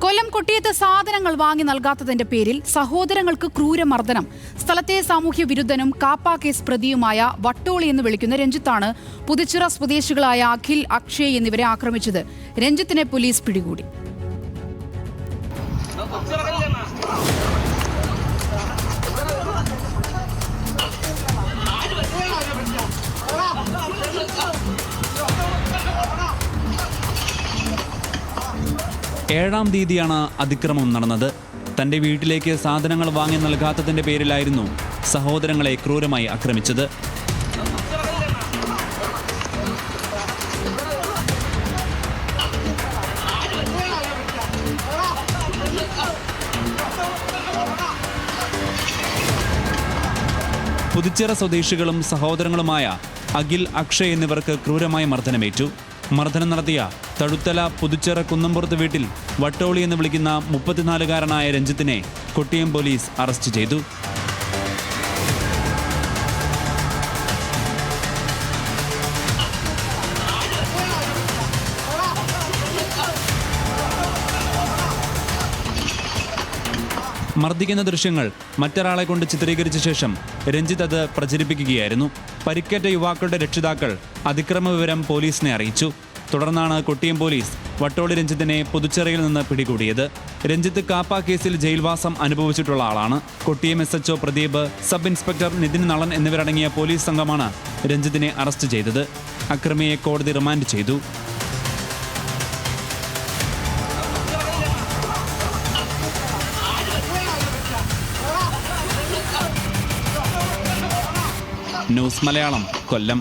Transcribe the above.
കൊല്ലം കൊട്ടിയത്ത് സാധനങ്ങൾ വാങ്ങി നൽകാത്തതിന്റെ പേരിൽ സഹോദരങ്ങൾക്ക് ക്രൂരമർദ്ദനം. സ്ഥലത്തെ സാമൂഹ്യ വിരുദ്ധനും കാപ്പ കേസ് പ്രതിയുമായ വട്ടോളി എന്ന് വിളിക്കുന്ന രഞ്ജിത്താണ് പുതുച്ചിറ സ്വദേശികളായ അഖിൽ, അക്ഷയ് എന്നിവരെ ആക്രമിച്ചത്. രഞ്ജിത്തിനെ പോലീസ് പിടികൂടി. ഏഴാം തീയതിയാണ് അതിക്രമം നടന്നത്. തന്റെ വീട്ടിലേക്ക് സാധനങ്ങൾ വാങ്ങി നൽകാത്തതിന്റെ പേരിലായിരുന്നു സഹോദരങ്ങളെ ക്രൂരമായി ആക്രമിച്ചത്. പുതുച്ചിറ സ്വദേശികളും സഹോദരങ്ങളുമായ അഖിൽ, അക്ഷയ് എന്നിവർക്ക് ക്രൂരമായ മർദ്ദനമേറ്റു. മർദ്ദനം നടത്തിയ തഴുത്തല പുതുച്ചിറ കുന്നംപുറത്ത് വീട്ടിൽ വട്ടോളി എന്ന് വിളിക്കുന്ന 34-കാരനായ രഞ്ജിത്തിനെ കൊട്ടിയം പോലീസ് അറസ്റ്റ് ചെയ്തു. മർദ്ദിക്കുന്ന ദൃശ്യങ്ങൾ മറ്റൊരാളെ കൊണ്ട് ചിത്രീകരിച്ച ശേഷം രഞ്ജിത്ത് അത് പ്രചരിപ്പിക്കുകയായിരുന്നു. പരിക്കേറ്റ യുവാക്കളുടെ രക്ഷിതാക്കൾ അതിക്രമ വിവരം പോലീസിനെ അറിയിച്ചു. തുടർന്നാണ് കൊട്ടിയം പോലീസ് വട്ടോളി രഞ്ജിത്തിനെ പുതുച്ചിറയിൽ നിന്ന് പിടികൂടിയത്. രഞ്ജിത്ത് കാപ്പ കേസിൽ ജയിൽവാസം അനുഭവിച്ചിട്ടുള്ള ആളാണ്. Kottiyam SHO Pradeep, sub inspector Nithin Nalan എന്നിവരടങ്ങിയ പോലീസ് സംഘമാണ് രഞ്ജിത്തിനെ അറസ്റ്റ് ചെയ്തത്. അക്രമിയെ കോടതി റിമാൻഡ് ചെയ്തു. ന്യൂസ് മലയാളം, കൊല്ലം.